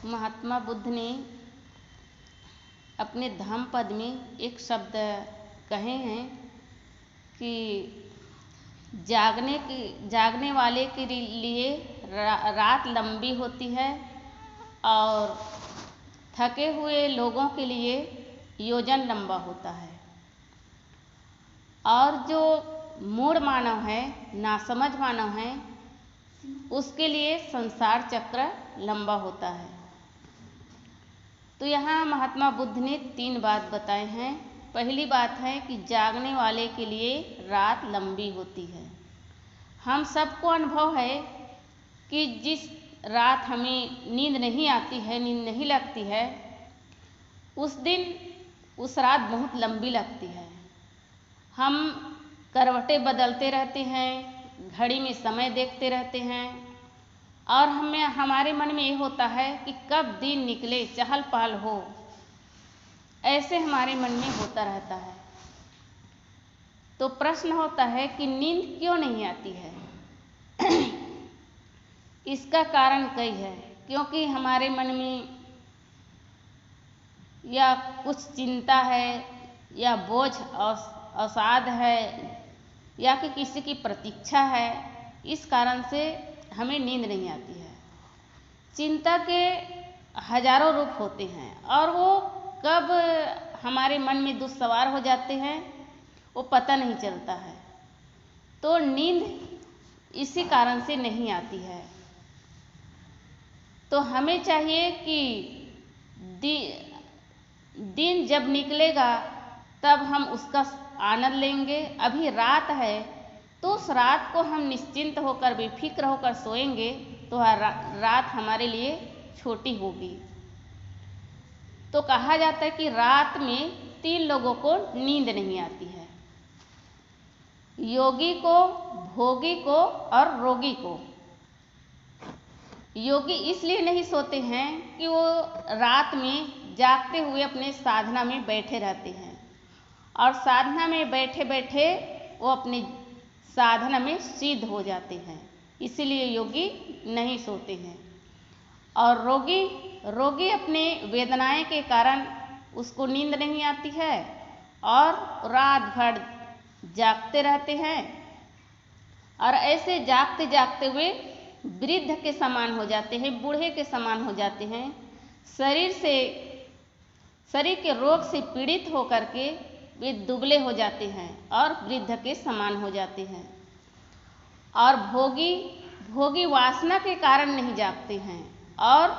महात्मा बुद्ध ने अपने धम्मपद में एक शब्द कहे हैं कि जागने वाले के लिए रात लंबी होती है और थके हुए लोगों के लिए योजन लंबा होता है। और जो मूढ़ मानव है, नासमझ मानव है, उसके लिए संसार चक्र लंबा होता है। तो यहाँ महात्मा बुद्ध ने 3 बात बताए हैं। पहली बात है कि जागने वाले के लिए रात लंबी होती है। हम सबको अनुभव है कि जिस रात हमें नींद नहीं आती है, नींद नहीं लगती है, उस दिन उस रात बहुत लंबी लगती है। हम करवटें बदलते रहते हैं, घड़ी में समय देखते रहते हैं और हमारे मन में ये होता है कि कब दिन निकले, चहल पहल हो, ऐसे हमारे मन में होता रहता है। तो प्रश्न होता है कि नींद क्यों नहीं आती है? इसका कारण कई है, क्योंकि हमारे मन में या कुछ चिंता है या बोझ अवसाद है या कि किसी की प्रतीक्षा है, इस कारण से हमें नींद नहीं आती है। चिंता के हजारों रूप होते हैं और वो कब हमारे मन में दुस्सवार हो जाते हैं वो पता नहीं चलता है। तो नींद इसी कारण से नहीं आती है। तो हमें चाहिए कि दिन जब निकलेगा तब हम उसका आनंद लेंगे। अभी रात है तो उस रात को हम निश्चिंत होकर, बेफिक्र होकर सोएंगे तो रात हमारे लिए छोटी होगी। तो कहा जाता है कि रात में 3 लोगों को नींद नहीं आती है, योगी को, भोगी को और रोगी को। योगी इसलिए नहीं सोते हैं कि वो रात में जागते हुए अपने साधना में बैठे रहते हैं और साधना में बैठे बैठे वो अपनी साधना में सिद्ध हो जाते हैं, इसीलिए योगी नहीं सोते हैं। और रोगी अपने वेदनाएं के कारण उसको नींद नहीं आती है और रात भर जागते रहते हैं और ऐसे जागते जागते हुए वृद्ध के समान हो जाते हैं, बूढ़े के समान हो जाते हैं। शरीर के रोग से पीड़ित होकर के वे दुबले हो जाते हैं और वृद्ध के समान हो जाते हैं। और भोगी वासना के कारण नहीं जागते हैं और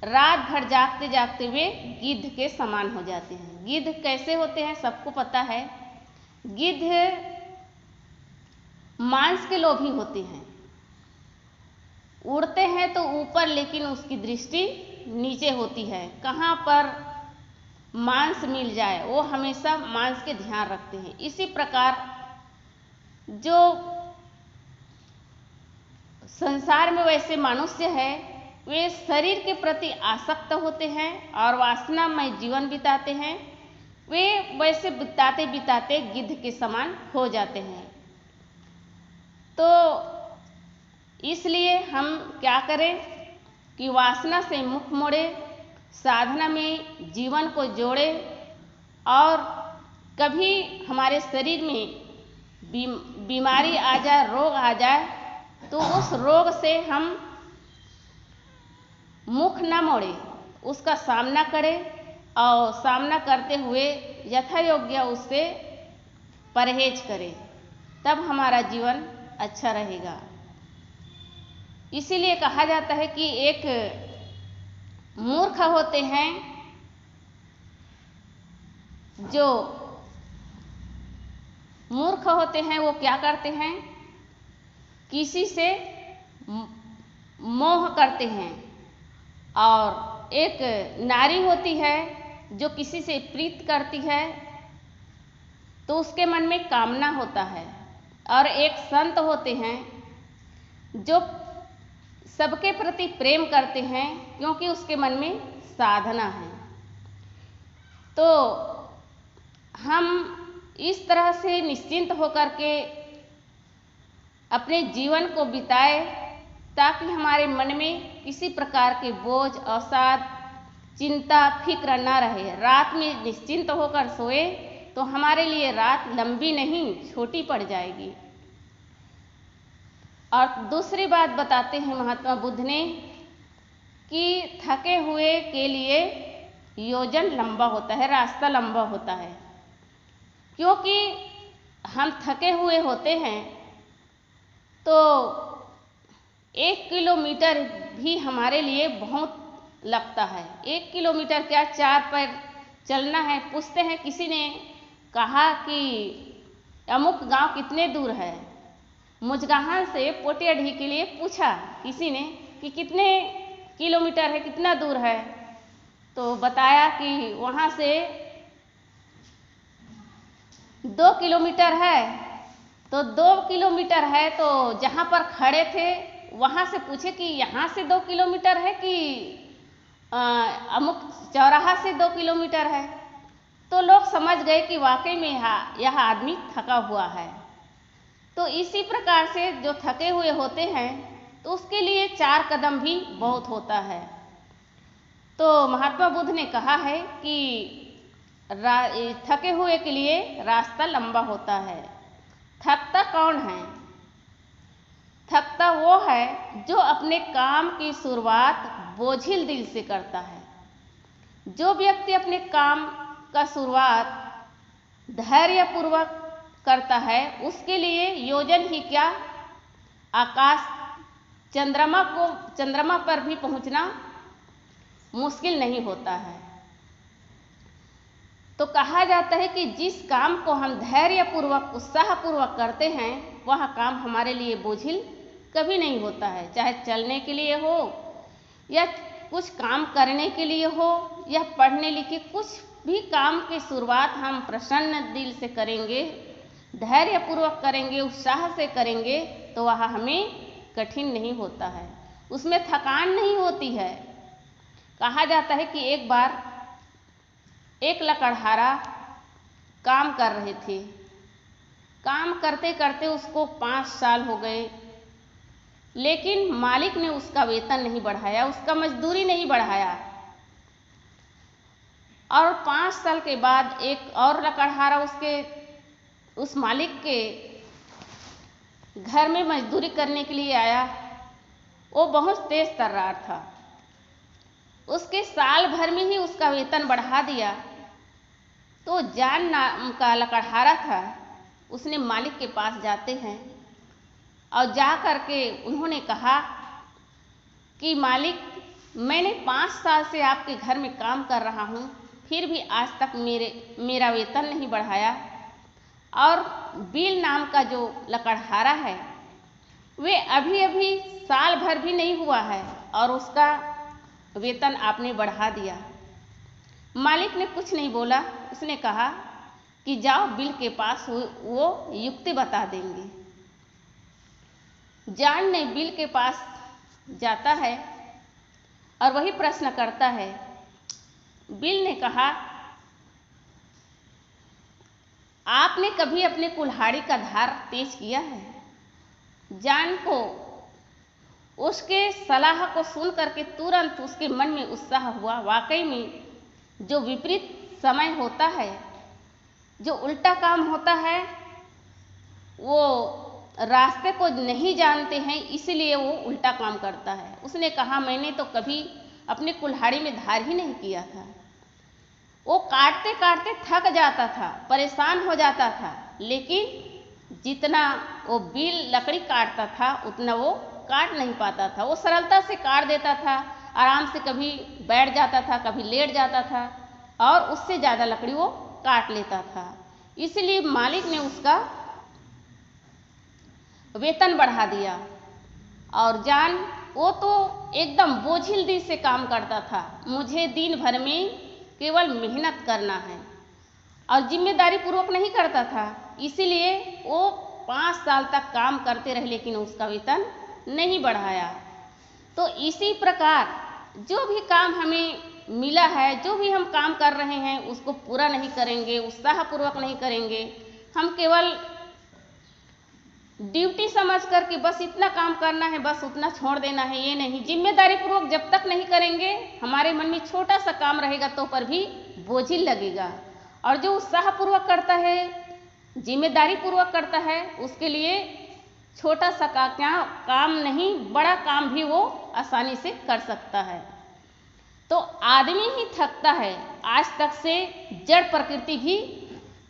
रात भर जागते जागते वे गिद्ध के समान हो जाते हैं। गिद्ध कैसे होते हैं सबको पता है। गिद्ध मांस के लोभी होते हैं, उड़ते हैं तो ऊपर, लेकिन उसकी दृष्टि नीचे होती है। कहाँ पर मांस मिल जाए वो हमेशा मांस के ध्यान रखते हैं। इसी प्रकार जो संसार में वैसे मनुष्य है वे शरीर के प्रति आसक्त होते हैं और वासनामय जीवन बिताते हैं। वे वैसे बिताते बिताते गिद्ध के समान हो जाते हैं। तो इसलिए हम क्या करें कि वासना से मुख मोड़े, साधना में जीवन को जोड़े और कभी हमारे शरीर में बीमारी आ जाए, रोग आ जाए तो उस रोग से हम मुख न मोड़े, उसका सामना करें और सामना करते हुए यथा योग्य उससे परहेज करें, तब हमारा जीवन अच्छा रहेगा। इसीलिए कहा जाता है कि एक मूर्ख होते हैं जो मूर्ख होते हैं वो क्या करते हैं, किसी से मोह करते हैं। और एक नारी होती है जो किसी से प्रीत करती है तो उसके मन में कामना होता है। और एक संत होते हैं जो सबके प्रति प्रेम करते हैं क्योंकि उसके मन में साधना है। तो हम इस तरह से निश्चिंत होकर के अपने जीवन को बिताए ताकि हमारे मन में किसी प्रकार के बोझ, अवसाद, चिंता, फिक्र न रहे। रात में निश्चिंत होकर सोए तो हमारे लिए रात लंबी नहीं छोटी पड़ जाएगी। और दूसरी बात बताते हैं महात्मा बुद्ध ने कि थके हुए के लिए योजन लंबा होता है, रास्ता लंबा होता है। क्योंकि हम थके हुए होते हैं तो 1 किलोमीटर भी हमारे लिए बहुत लगता है। 1 किलोमीटर क्या, 4 पैर चलना है। पूछते हैं, किसी ने कहा कि अमुक गांव कितने दूर है। मुजगाहां से पोटियाढ़ी के लिए पूछा किसी ने कि कितने किलोमीटर है, कितना दूर है। तो बताया कि वहाँ से 2 किलोमीटर है। तो 2 किलोमीटर है तो जहाँ पर खड़े थे वहाँ से पूछे कि यहाँ से 2 किलोमीटर है कि अमुक चौराहा से 2 किलोमीटर है। तो लोग समझ गए कि वाकई में यह आदमी थका हुआ है। तो इसी प्रकार से जो थके हुए होते हैं तो उसके लिए 4 कदम भी बहुत होता है। तो महात्मा बुद्ध ने कहा है कि थके हुए के लिए रास्ता लंबा होता है। थकता कौन है? थकता वो है जो अपने काम की शुरुआत बोझिल दिल से करता है। जो व्यक्ति अपने काम का शुरुआत धैर्यपूर्वक करता है उसके लिए योजन ही क्या, आकाश चंद्रमा पर भी पहुंचना मुश्किल नहीं होता है। तो कहा जाता है कि जिस काम को हम धैर्यपूर्वक, उत्साहपूर्वक करते हैं वह काम हमारे लिए बोझिल कभी नहीं होता है। चाहे चलने के लिए हो या कुछ काम करने के लिए हो या पढ़ने लिखे, कुछ भी काम की शुरुआत हम प्रसन्न दिल से करेंगे, धैर्यपूर्वक करेंगे, उत्साह से करेंगे तो वह हमें कठिन नहीं होता है, उसमें थकान नहीं होती है। कहा जाता है कि एक बार एक लकड़हारा काम कर रहे थे। काम करते करते उसको 5 साल हो गए, लेकिन मालिक ने उसका वेतन नहीं बढ़ाया, उसका मजदूरी नहीं बढ़ाया। और 5 साल के बाद एक और लकड़हारा उस मालिक के घर में मजदूरी करने के लिए आया। वो बहुत तेज तर्रार था, उसके साल भर में ही उसका वेतन बढ़ा दिया। तो जान नाम का लकड़हारा था, उसने मालिक के पास जाते हैं और जा करके उन्होंने कहा कि मालिक, मैंने 5 साल से आपके घर में काम कर रहा हूँ, फिर भी आज तक मेरा वेतन नहीं बढ़ाया। और बिल नाम का जो लकड़हारा है वे अभी अभी साल भर भी नहीं हुआ है और उसका वेतन आपने बढ़ा दिया। मालिक ने कुछ नहीं बोला, उसने कहा कि जाओ बिल के पास, वो युक्ति बता देंगे। जान ने बिल के पास जाता है और वही प्रश्न करता है। बिल ने कहा, आपने कभी अपने कुल्हाड़ी का धार तेज किया है? जान को उसके सलाह को सुन करके तुरंत उसके मन में उत्साह हुआ। वाकई में जो विपरीत समय होता है, जो उल्टा काम होता है, वो रास्ते को नहीं जानते हैं, इसलिए वो उल्टा काम करता है। उसने कहा, मैंने तो कभी अपने कुल्हाड़ी में धार ही नहीं किया था। वो काटते काटते थक जाता था, परेशान हो जाता था, लेकिन जितना वो बिल लकड़ी काटता था उतना वो काट नहीं पाता था। वो सरलता से काट देता था, आराम से कभी बैठ जाता था, कभी लेट जाता था और उससे ज़्यादा लकड़ी वो काट लेता था। इसलिए मालिक ने उसका वेतन बढ़ा दिया। और जान वो तो एकदम बोझिल दिल से काम करता था, मुझे दिन भर में केवल मेहनत करना है और जिम्मेदारी पूर्वक नहीं करता था। इसीलिए वो 5 साल तक काम करते रहे लेकिन उसका वेतन नहीं बढ़ाया। तो इसी प्रकार जो भी काम हमें मिला है, जो भी हम काम कर रहे हैं उसको पूरा नहीं करेंगे, उत्साहपूर्वक नहीं करेंगे, हम केवल ड्यूटी समझ कर के बस इतना काम करना है, बस उतना छोड़ देना है, ये नहीं। जिम्मेदारी पूर्वक जब तक नहीं करेंगे, हमारे मन में छोटा सा काम रहेगा तो पर भी बोझिल लगेगा। और जो उत्साहपूर्वक करता है, जिम्मेदारी पूर्वक करता है, उसके लिए छोटा सा काम नहीं, बड़ा काम भी वो आसानी से कर सकता है। तो आदमी ही थकता है, आज तक से जड़ प्रकृति भी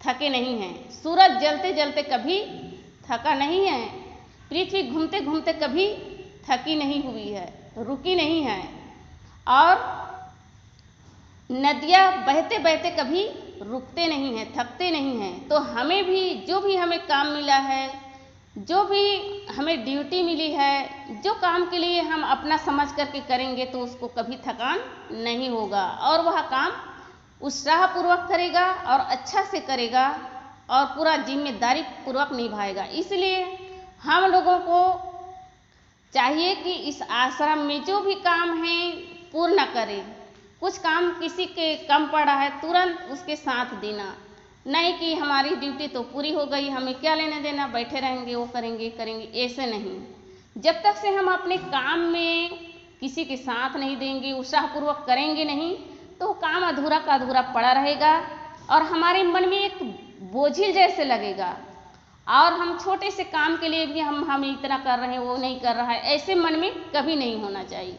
थके नहीं है। सूरज जलते जलते कभी थका नहीं है, पृथ्वी घूमते घूमते कभी थकी नहीं हुई है, रुकी नहीं है, और नदियाँ बहते बहते कभी रुकते नहीं हैं, थकते नहीं हैं। तो हमें भी जो भी हमें काम मिला है, जो भी हमें ड्यूटी मिली है, जो काम के लिए हम अपना समझ करके करेंगे तो उसको कभी थकान नहीं होगा, और वह काम उत्साहपूर्वक करेगा और अच्छा से करेगा और पूरा जिम्मेदारी पूर्वक निभाएगा। इसलिए हम लोगों को चाहिए कि इस आश्रम में जो भी काम है पूर्ण करें। कुछ काम किसी के कम पड़ा है, तुरंत उसके साथ देना, नहीं कि हमारी ड्यूटी तो पूरी हो गई, हमें क्या लेने देना, बैठे रहेंगे, वो करेंगे करेंगे, ऐसे नहीं। जब तक से हम अपने काम में किसी के साथ नहीं देंगे, उत्साहपूर्वक करेंगे नहीं, तो काम अधूरा का अधूरा पड़ा रहेगा और हमारे मन में एक बोझिल जैसे लगेगा। और हम छोटे से काम के लिए भी हम इतना कर रहे हैं, वो नहीं कर रहा है, ऐसे मन में कभी नहीं होना चाहिए।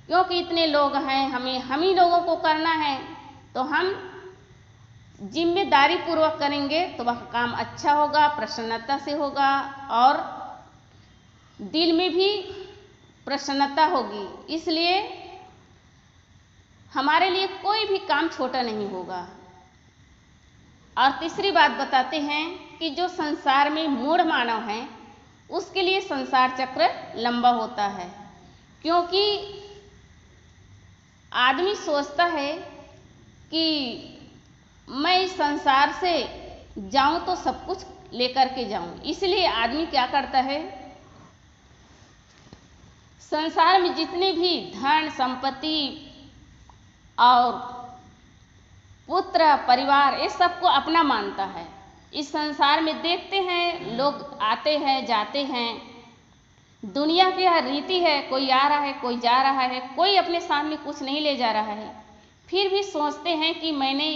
क्योंकि इतने लोग हैं, हम ही लोगों को करना है, तो हम जिम्मेदारी पूर्वक करेंगे तो वह काम अच्छा होगा, प्रसन्नता से होगा और दिल में भी प्रसन्नता होगी। इसलिए हमारे लिए कोई भी काम छोटा नहीं होगा। और तीसरी बात बताते हैं कि जो संसार में मूढ़ मानव हैं, उसके लिए संसार चक्र लंबा होता है। क्योंकि आदमी सोचता है कि मैं इस संसार से जाऊं तो सब कुछ लेकर के जाऊं, इसलिए आदमी क्या करता है, संसार में जितने भी धन संपत्ति और पुत्र परिवार, ये सबको अपना मानता है। इस संसार में देखते हैं लोग आते हैं जाते हैं, दुनिया की यह रीति है, कोई आ रहा है कोई जा रहा है, कोई अपने साथ में कुछ नहीं ले जा रहा है, फिर भी सोचते हैं कि मैंने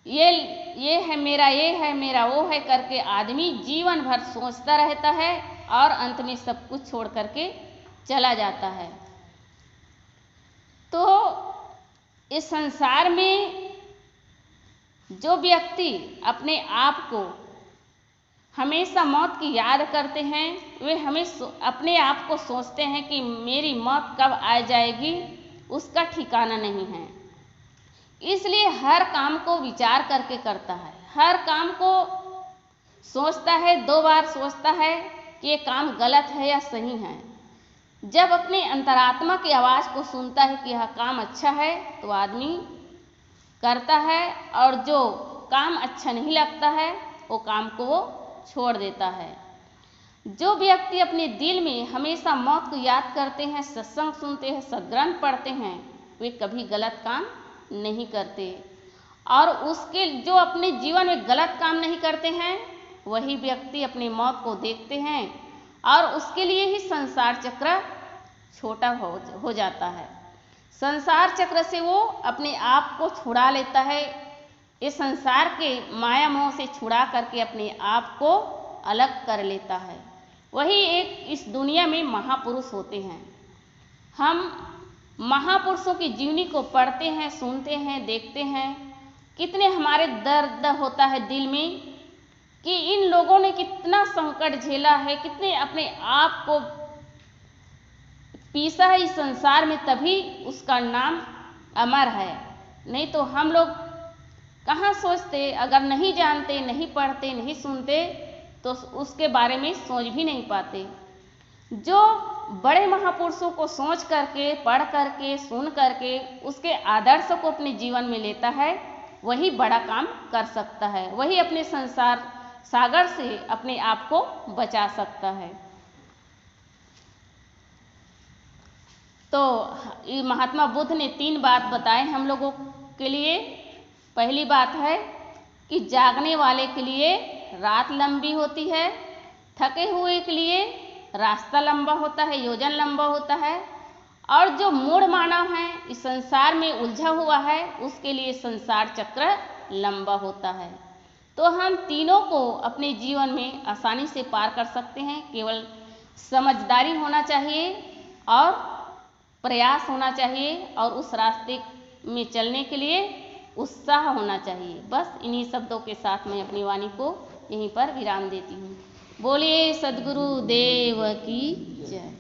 ये है मेरा, ये है मेरा, वो है करके आदमी जीवन भर सोचता रहता है और अंत में सब कुछ छोड़ करके चला जाता है। तो इस संसार में जो व्यक्ति अपने आप को हमेशा मौत की याद करते हैं, वे अपने आप को सोचते हैं कि मेरी मौत कब आ जाएगी, उसका ठिकाना नहीं है। इसलिए हर काम को विचार करके करता है, हर काम को सोचता है, 2 बार सोचता है कि ये काम गलत है या सही है। जब अपने अंतरात्मा की आवाज़ को सुनता है कि यह काम अच्छा है तो आदमी करता है, और जो काम अच्छा नहीं लगता है वो काम को वो छोड़ देता है। जो व्यक्ति अपने दिल में हमेशा मौत को याद करते हैं, सत्संग सुनते हैं, सद्ग्रंथ पढ़ते हैं, वे कभी गलत काम नहीं करते। और उसके जो अपने जीवन में गलत काम नहीं करते हैं, वही व्यक्ति अपनी मौत को देखते हैं और उसके लिए ही संसार चक्र छोटा हो जाता है। संसार चक्र से वो अपने आप को छुड़ा लेता है, इस संसार के माया मोह से छुड़ा करके अपने आप को अलग कर लेता है। वही एक इस दुनिया में महापुरुष होते हैं। हम महापुरुषों की जीवनी को पढ़ते हैं, सुनते हैं, देखते हैं, कितने हमारे दर्द होता है दिल में कि इन लोगों ने कितना संकट झेला है, कितने अपने आप को पीसा है इस संसार में, तभी उसका नाम अमर है। नहीं तो हम लोग कहाँ सोचते, अगर नहीं जानते, नहीं पढ़ते, नहीं सुनते तो उसके बारे में सोच भी नहीं पाते। जो बड़े महापुरुषों को सोच करके, पढ़ करके, सुन करके उसके आदर्श को अपने जीवन में लेता है, वही बड़ा काम कर सकता है, वही अपने संसार सागर से अपने आप को बचा सकता है। तो महात्मा बुद्ध ने 3 बात बताए हम लोगों के लिए। पहली बात है कि जागने वाले के लिए रात लंबी होती है, थके हुए के लिए रास्ता लंबा होता है, योजन लंबा होता है, और जो मूढ़ मानव है, इस संसार में उलझा हुआ है, उसके लिए संसार चक्र लंबा होता है। तो हम तीनों को अपने जीवन में आसानी से पार कर सकते हैं। केवल समझदारी होना चाहिए और प्रयास होना चाहिए और उस रास्ते में चलने के लिए उत्साह होना चाहिए। बस इन्हीं शब्दों के साथ मैं अपनी वाणी को यहीं पर विराम देती हूँ। बोलिए सद्गुरु देव की जय।